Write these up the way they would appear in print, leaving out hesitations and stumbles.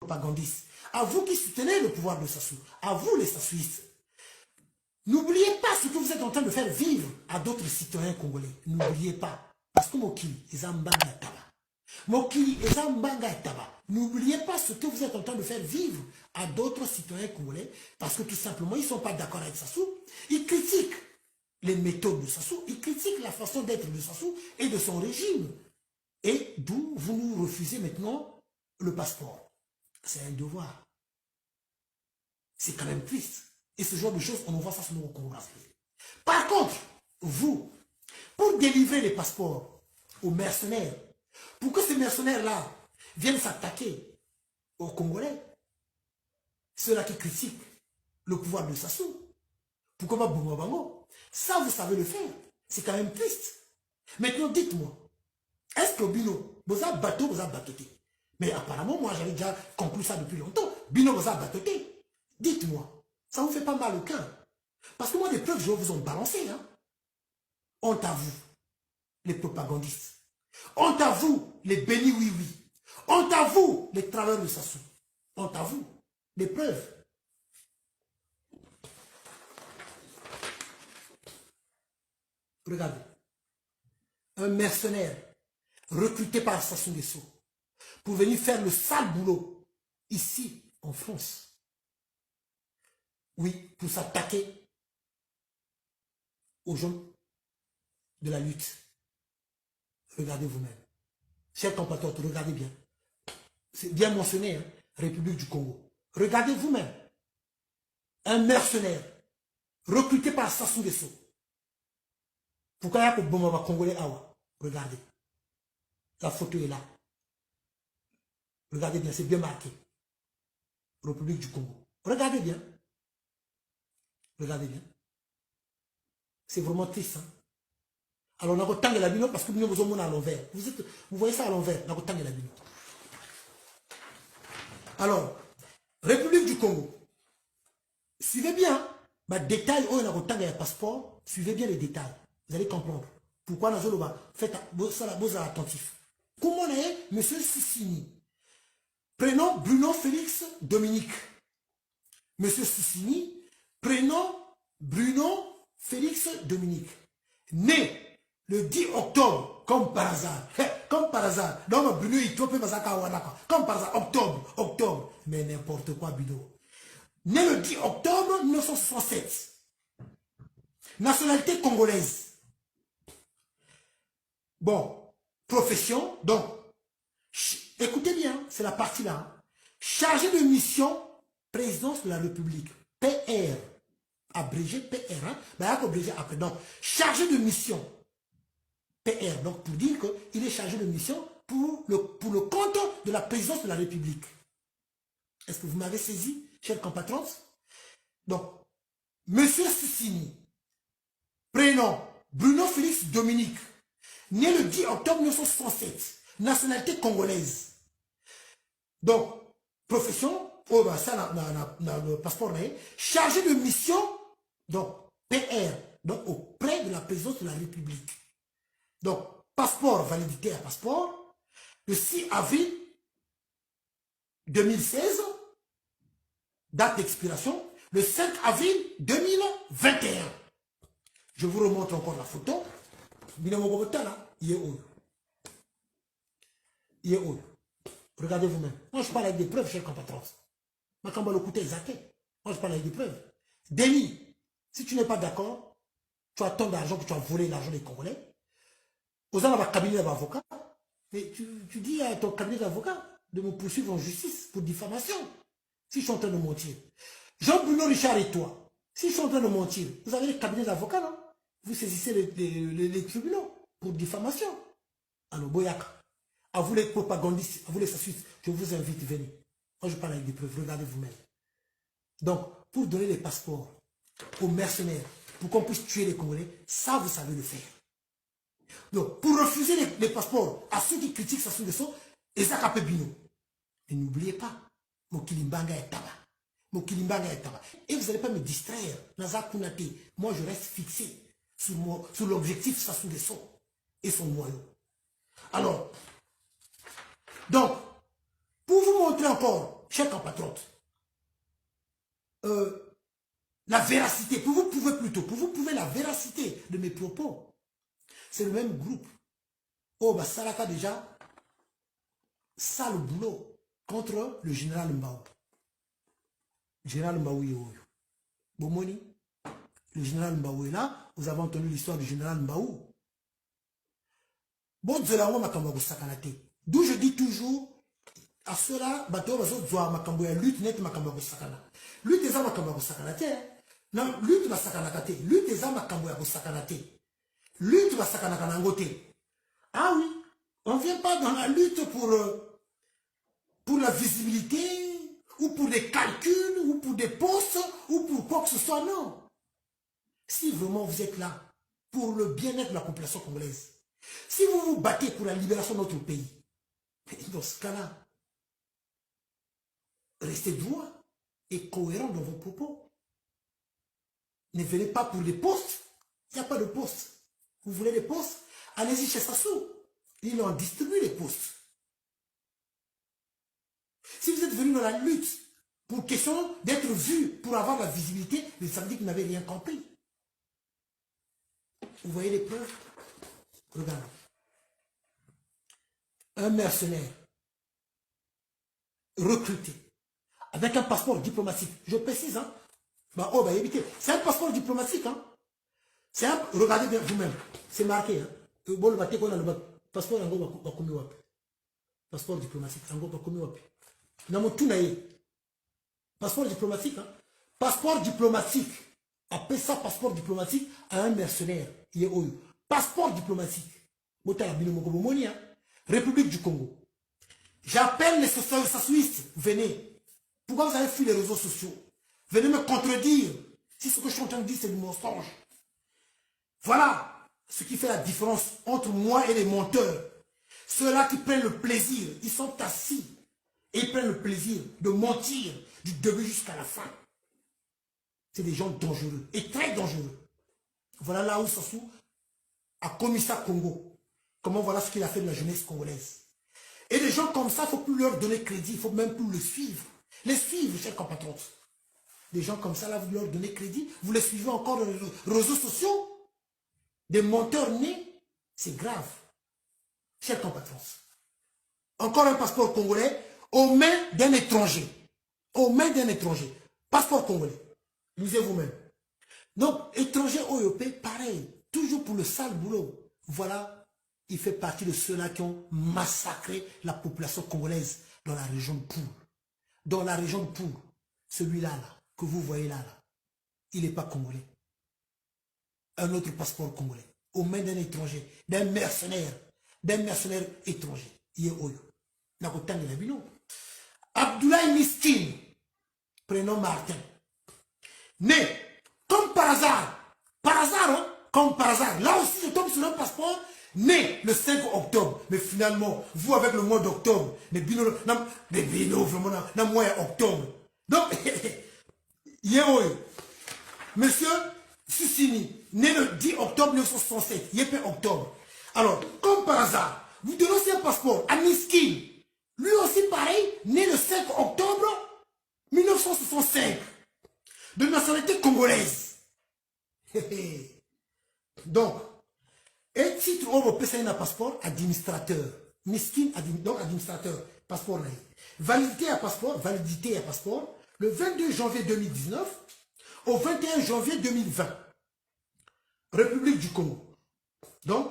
propagandistes, à vous qui soutenez le pouvoir de Sassou, à vous les Sassouistes, n'oubliez pas ce que vous êtes en train de faire vivre à d'autres citoyens congolais. N'oubliez pas. Parce que Mokili, Ezambanga Taba. Mokili, Ezambanga Taba. N'oubliez pas ce que vous êtes en train de faire vivre à d'autres citoyens congolais, parce que tout simplement, ils ne sont pas d'accord avec Sassou. Ils critiquent les méthodes de Sassou, ils critiquent la façon d'être de Sassou et de son régime. Et d'où vous nous refusez maintenant le passeport. C'est un devoir. C'est quand même triste. Et ce genre de choses, on en voit ça sur nos Congo. Par contre, vous, pour délivrer les passeports aux mercenaires, pour que ces mercenaires-là viennent s'attaquer aux Congolais, ceux-là qui critiquent le pouvoir de Sassou, pourquoi pas Bongo Bango? Ça, vous savez le faire. C'est quand même triste. Maintenant, dites-moi, est-ce que Bino, vous avez bateau, vous avez batoté? Mais apparemment, moi, j'avais déjà conclu ça depuis longtemps. Bino, vous avez batoté. Dites-moi, ça vous fait pas mal au cœur. Parce que moi, des preuves, je vous en balancer. Hein. Honte à vous, les propagandistes. Honte à vous, les bénis oui-oui. Honte à vous, les travailleurs de Sassou. Honte à vous, des preuves. Regardez. Un mercenaire recruté par Sassou Nguesso pour venir faire le sale boulot ici, en France. Oui, pour s'attaquer aux gens de la lutte. Regardez vous-même. Chers compatriotes, regardez bien. C'est bien mentionné, hein, République du Congo. Regardez vous-même. Un mercenaire recruté par Sassou Nguesso. Pourquoi il y a que Bomba Congolais Awa? Regardez. La photo est là. Regardez bien, c'est bien marqué. République du Congo. Regardez bien. Regardez bien. C'est vraiment triste. Hein? Alors, on a autant de la bino parce que nous sommes à l'envers. Vous voyez ça à l'envers. On a autant de la bino. Alors, République du Congo. Suivez bien. Bah, détail, on a autant de passeport. Suivez bien les détails. Vous allez comprendre. Pourquoi nous allons faire ça attentif. Comment on est, M. Sissini. Prénom Bruno Félix Dominique. M. Sissini. Prénom Bruno Félix Dominique. Né le 10 octobre, comme par hasard. Comme par hasard. Donc, Bruno, il trouve comme par hasard. Octobre. Mais n'importe quoi, Bruno. Né le 10 octobre 1967. Nationalité congolaise. Bon, profession, donc, écoutez bien, c'est la partie là. Hein. Chargé de mission, présidence de la République. PR. Abrégé PR. Hein? Ben, abrégé après. Donc, chargé de mission. PR. Donc, pour dire qu'il est chargé de mission pour le compte de la présidence de la République. Est-ce que vous m'avez saisi, chers compatriotes? Donc, Monsieur Sissini. Prénom, Bruno Félix Dominique. Né le 10 octobre 1967, nationalité congolaise. Donc, profession, oh ben ça, dans le passeport, chargé de mission, donc PR, donc auprès de la présidence de la République. Donc, passeport, validité à passeport, le 6 avril 2016, date d'expiration, le 5 avril 2021. Je vous remontre encore la photo. Il est où? Il est où? Regardez vous-même. Moi, je parle avec des preuves, chers compatriotes. Moi, quand on le coûter, moi, je parle avec des preuves. Denis, si tu n'es pas d'accord, tu as tant d'argent que tu as volé l'argent des Congolais. Aux gens, dans cabinet d'avocat, et tu dis à ton cabinet d'avocat de me poursuivre en justice pour diffamation. Si je suis en train de mentir. Jean-Bruno Richard et toi, si je suis en train de mentir, vous avez les cabinets d'avocats, non? Vous saisissez les tribunaux pour diffamation. Alors, Boyaka, à vous les propagandistes, à vous les Sassouistes, je vous invite, venez. Moi, je parle avec des preuves, regardez vous-même. Donc, pour donner les passeports aux mercenaires, pour qu'on puisse tuer les Congolais, ça, vous savez le faire. Donc, pour refuser les passeports à ceux qui critiquent Sassou Nguesso, Ezaka Pebino. Et n'oubliez pas, Mokilimbanga est tabac. Mokilimbanga est tabac. Et vous n'allez pas me distraire. Naza Kounate, moi, je reste fixé sur l'objectif Sassou Nguesso et son noyau. Alors, donc, pour vous montrer encore chers compatriotes, la véracité, pour vous prouver la véracité de mes propos, c'est le même groupe. Oh, bah, Salaka déjà, ça le boulot contre le général Mbao. Le général Mbao est où? Bomoni, le général Mbao est là. Vous avez entendu l'histoire du général Mbao. Bon, d'où je dis toujours, à cela, bateau, lutte net makambo sakana. Lutte eza makambo sakana te. Non, lutte ba sakana te. Lutte eza makambo ya sakana te. Lutte ba sakana kanango te. Ah oui, on ne vient pas dans la lutte pour la visibilité, ou pour des calculs, ou pour des postes, ou pour quoi que ce soit, non. Si vraiment vous êtes là pour le bien-être de la population congolaise, si vous vous battez pour la libération de notre pays, dans ce cas-là, restez droit et cohérent dans vos propos. Ne venez pas pour des postes. Il n'y a pas de postes. Vous voulez des postes? Allez-y chez Sassou. Il en distribue les postes. Si vous êtes venu dans la lutte pour question d'être vu, pour avoir la visibilité, ça veut dire que vous n'avez rien compris. Vous voyez les preuves? Regardez. Un mercenaire recruté avec un passeport diplomatique. Je précise, hein. Bah, oh, bah, évitez. C'est un passeport diplomatique, hein. C'est un... Regardez bien vous-même. C'est marqué, hein. Bon, le bateau, le passeport, passeport diplomatique. Passeport diplomatique, hein. Passeport diplomatique. Appelle ça passeport diplomatique à un mercenaire. Il est où? Passeport diplomatique. République du Congo. J'appelle les Sassouistes. Venez. Pourquoi vous avez fui les réseaux sociaux? Venez me contredire. Si ce que je suis en train de dire, c'est du mensonge. Voilà ce qui fait la différence entre moi et les menteurs. Ceux-là qui prennent le plaisir, ils sont assis et ils prennent le plaisir de mentir du début jusqu'à la fin. C'est des gens dangereux et très dangereux. Voilà là où Sassou a commis ça au Congo. Comment voilà ce qu'il a fait de la jeunesse congolaise. Et des gens comme ça, il ne faut plus leur donner crédit, il ne faut même plus les suivre. Les suivre, chers compatriotes. Des gens comme ça, là, vous leur donnez crédit, vous les suivez encore dans les réseaux sociaux. Des menteurs nés, c'est grave. Chers compatriotes. Encore un passeport congolais aux mains d'un étranger. Aux mains d'un étranger. Passeport congolais. Lisez vous-même. Donc, étranger OEP, pareil. Toujours pour le sale boulot. Voilà, il fait partie de ceux-là qui ont massacré la population congolaise dans la région de Poul. Dans la région de Poul, celui-là, là, que vous voyez là, il n'est pas congolais. Un autre passeport congolais, aux mains d'un étranger, d'un mercenaire étranger. Il est Oyo. Abdoulaye Miskin, prénom Martin. Né, comme par hasard, hein, comme par hasard, là aussi je tombe sur un passeport, né le 5 octobre. Mais finalement, vous avec le mois d'octobre, les bino, vraiment, le mois octobre. Donc, monsieur Sussini, né le 10 octobre 1967, Yépé octobre. Alors, comme par hasard, vous donnez aussi un passeport à Miskin. Lui aussi pareil, né le 5 octobre 1965. De nationalité congolaise. Donc, et titre européen, c'est un passeport administrateur. Miskin, donc administrateur, passeport. Validité à passeport, le 22 janvier 2019 au 21 janvier 2020. République du Congo. Donc,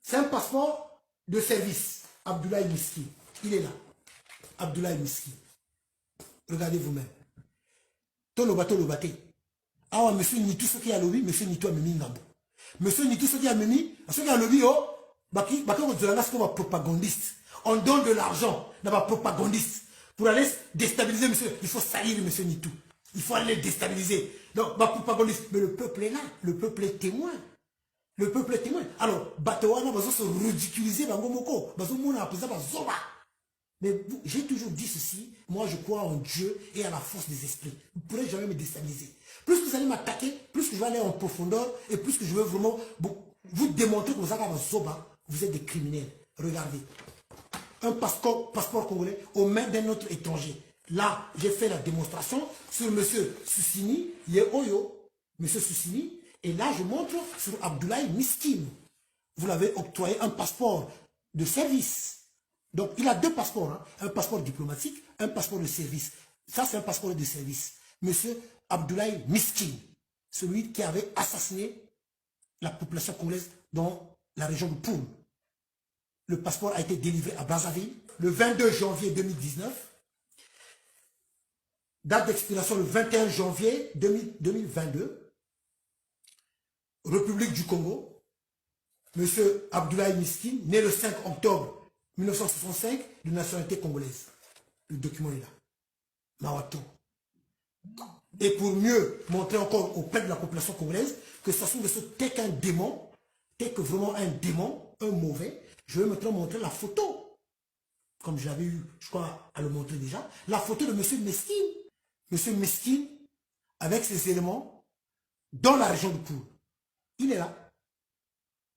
c'est un passeport de service. Abdoulaye Miskin. Il est là. Abdoulaye Miskin. Regardez vous-même. Tolobaté. Ah, monsieur Nitou, ce qui a lobby, monsieur Nitou a mis Ngambo. Monsieur Nitou, ce qui a mis, ce qui a lobby, oh, propagandiste. On donne de l'argent, n'a pas propagandiste. Pour aller déstabiliser monsieur, il faut salir monsieur Nitou. Il faut aller déstabiliser. Donc, propagandiste. Mais le peuple est là, le peuple est témoin. Le peuple est témoin. Alors, Batawana va se ridiculiser dans Gomoko. Mais j'ai toujours dit ceci, moi je crois en Dieu et à la force des esprits. Vous ne pourrez jamais me déstabiliser. Plus que vous allez m'attaquer, plus que je vais aller en profondeur et plus que je vais vraiment vous démontrer que vous êtes des criminels. Regardez. Un passeport congolais aux mains d'un autre étranger. Là, j'ai fait la démonstration sur M. Soussini, Yehoyo, M. Soussini, et là, je montre sur Abdoulaye Miskin. Vous l'avez octroyé un passeport de service. Donc, il a deux passeports, hein, un passeport diplomatique, un passeport de service. Ça, c'est un passeport de service. M. Abdoulaye Miskin, celui qui avait assassiné la population congolaise dans la région de Poul. Le passeport a été délivré à Brazzaville le 22 janvier 2019. Date d'expiration le 21 janvier 2022. République du Congo. Monsieur Abdoulaye Miskin, né le 5 octobre 1965, de nationalité congolaise. Le document est là. Mawato. Et pour mieux montrer encore auprès de la population congolaise que ça se trouve tel qu'un démon, tel que vraiment un démon, un mauvais, je vais maintenant montrer la photo. Comme j'avais eu, je crois, à le montrer déjà, la photo de M. Meskin. M. Meskin, avec ses éléments, dans la région de Poul. Il est là.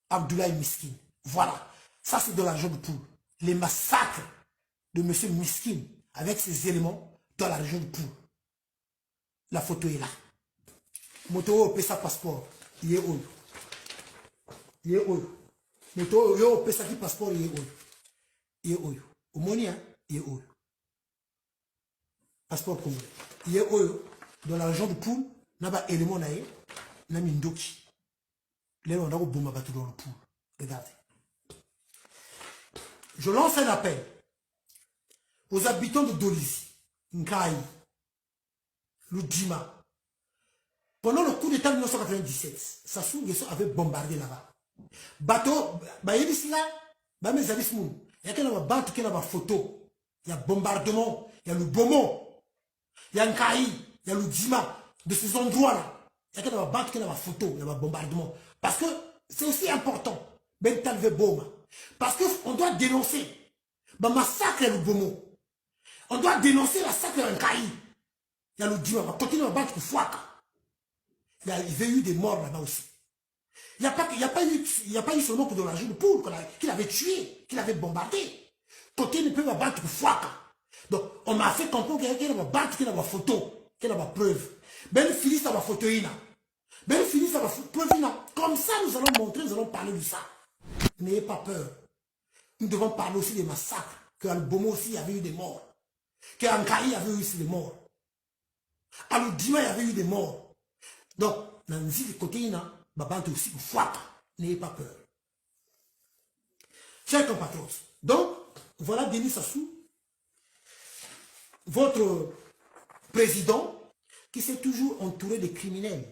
Abdoulaye Miskin. Voilà. Ça, c'est dans la région de Poul. Les massacres de M. Miskin, avec ses éléments, dans la région de Poul. La photo est là. Moto paie sa passeport. Il est où? Il est où? Moto paie sa passeport. Il est où? Il est où? Au Monia, il est où? Passeport congolais. Il est où? Dans la région de Poul, il y a un élément naé, il y a Mindoki. Là, on a un bon bateau dans le Poul. Regardez. Je lance un appel aux habitants de Dolisie, Nkaï, Ludjima. Pendant le coup d'État de 1997, Sassou Nguesso avait bombardé là-bas. Bateau, il y a des là, il y a des photos, il y a bombardement, il y a le Bomo, il y a Nkaï, il y a Ludjima, de ces endroits-là. Il y a des photos, il y a des bombardements. Parce que c'est aussi important. Parce qu'on doit dénoncer le massacre et le Bomo. On doit dénoncer le massacre en Nkaï. Il y a le Dima, on va continuer à battre le Fouaka. Il y a eu des morts là-bas aussi. Il n'y a pas eu seulement que dans la région de Poul qu'il avait tué, qu'il avait bombardé. Côté ne peut pas battre le Fouaka. Donc, on m'a fait comprendre qu'il y a battre, qu'il y a des photos, qu'il y a des preuves. Ben Fili, ça va photo. Ben Fili, ça va preuve. Comme ça, nous allons montrer, nous allons parler de ça. N'ayez pas peur. Nous devons parler aussi des massacres. Qu'à Bomo aussi, il y avait eu des morts. Qu'à Nkaï, il y avait eu aussi des morts. À l'Udima, il y avait eu des morts. Donc, dans le côté, il y a aussi une fois. N'ayez pas peur. Chers compatriotes, donc, voilà Denis Sassou, votre président, qui s'est toujours entouré de criminels.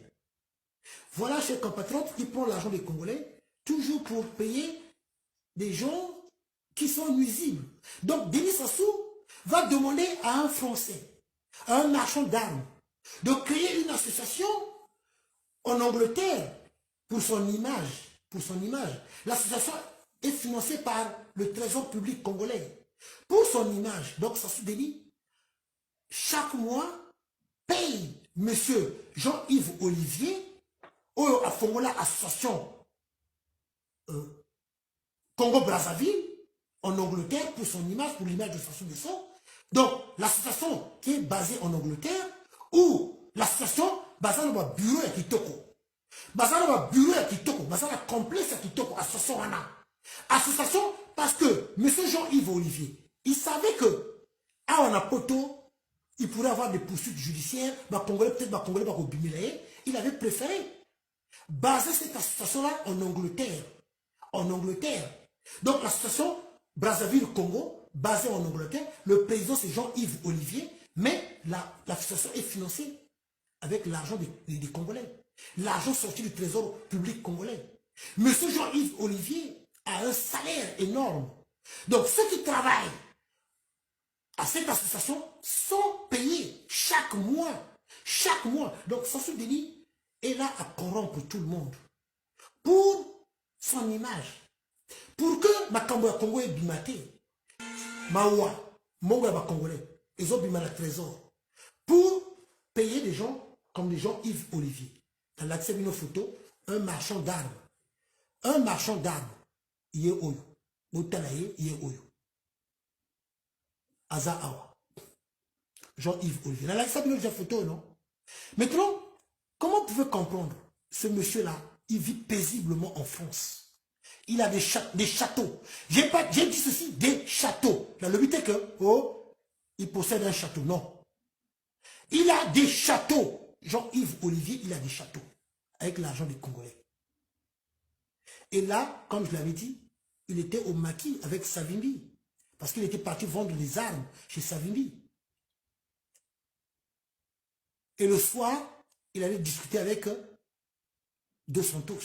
Voilà, chers compatriotes, qui prend l'argent des Congolais, toujours pour payer des gens qui sont nuisibles. Donc, Denis Sassou va demander à un Français, à un marchand d'armes, de créer une association en Angleterre pour son image. L'association est financée par le Trésor public congolais. Pour son image, donc Sassou Denis, chaque mois, paye M. Jean-Yves Olivier, à Fongola Association Congo-Brazzaville, en Angleterre, pour son image, pour l'image de Sassou Nguesso. Donc, l'association qui est basée en Angleterre, ou l'association basée dans le bureau à Kitoko. Basée dans le bureau à Kitoko, basée dans le complexe à Kitoko, association Rana. Association parce que M. Jean-Yves Olivier, il savait que, à Wanapoto, il pourrait avoir des poursuites judiciaires, il avait préféré baser cette association-là en Angleterre. En Angleterre. Donc l'association Brazzaville-Congo, basée en Angleterre, le président c'est Jean-Yves Olivier, mais l'association est financée avec l'argent des Congolais. L'argent sorti du trésor public congolais. Monsieur Jean-Yves Olivier a un salaire énorme. Donc ceux qui travaillent à cette association sont payés chaque mois. Chaque mois. Donc Sassou Denis est là à corrompre tout le monde. Pour son image. Pour que Makambo ya Congo est bimaté. Mawa, Mongo ya Congolais, ils ont bimé le trésor. Pour payer des gens comme des gens Yves Olivier. Dans l'accès de nos photos, un marchand d'armes. Un marchand d'armes. Il est oyo. Botalaye, il est oyo. Aza Awa. Jean-Yves Olivier. Là, ça donne déjà photo, non? Maintenant, comment vous pouvez comprendre? Ce monsieur-là, il vit paisiblement en France. Il a des châteaux. J'ai dit ceci, des châteaux. La le but est que, oh, il possède un château. Non. Il a des châteaux. Jean-Yves Olivier, il a des châteaux. Avec l'argent des Congolais. Et là, comme je l'avais dit, il était au maquis avec Savimbi. Parce qu'il était parti vendre les armes chez Savimbi. Et le soir, il allait discuter avec Dos Santos.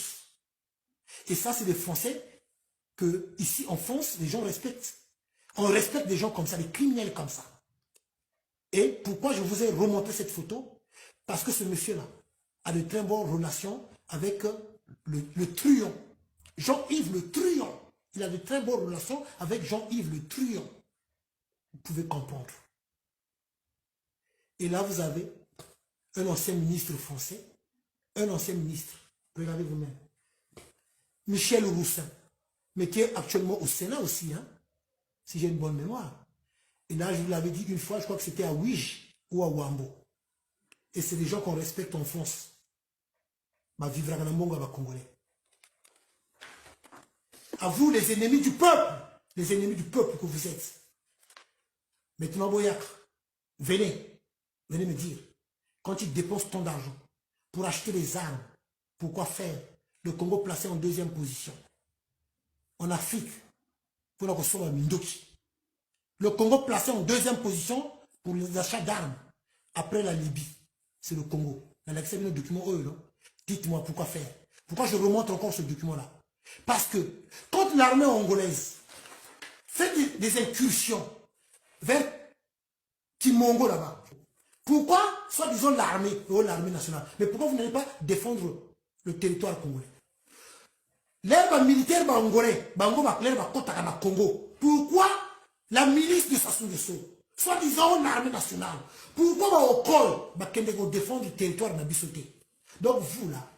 Et ça, c'est des Français que, ici en France, les gens respectent. On respecte des gens comme ça, des criminels comme ça. Et pourquoi je vous ai remonté cette photo? Parce que ce monsieur-là a de très bonnes relations avec le truand. Jean-Yves le truand. Il a de très bonnes relations avec Jean-Yves le truand. Vous pouvez comprendre. Et là, vous avez un ancien ministre français, un ancien ministre, regardez vous-même, Michel Roussin, mais qui est actuellement au Sénat aussi, hein, si j'ai une bonne mémoire. Et là, je vous l'avais dit une fois, je crois que c'était à Ouige ou à Wambo. Et c'est des gens qu'on respecte en France. Ma vivra Ganambonga va Congolais. À vous, les ennemis du peuple que vous êtes. Maintenant, Boyak, venez me dire, quand il dépense tant d'argent pour acheter les armes, pourquoi faire le Congo placé en deuxième position? En Afrique, pour la recevoir Mindoki. Le Congo placé en deuxième position pour les achats d'armes. Après la Libye, c'est le Congo. L'Alexis le document eux, non? Dites-moi pourquoi faire. Pourquoi je remonte encore ce document-là? Parce que quand l'armée angolaise fait des incursions vers Kimongo là-bas, pourquoi, soi-disant l'armée nationale, mais pourquoi vous n'allez pas défendre le territoire congolais? L'herbe militaire angolais, Congo. Pourquoi la milice de Sassou Nguesso, soi-disant l'armée nationale, pourquoi au col, défendre le territoire nabisoté? Donc vous là,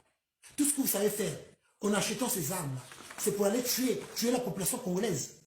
tout ce que vous savez faire en achetant ces armes là, c'est pour aller tuer la population congolaise.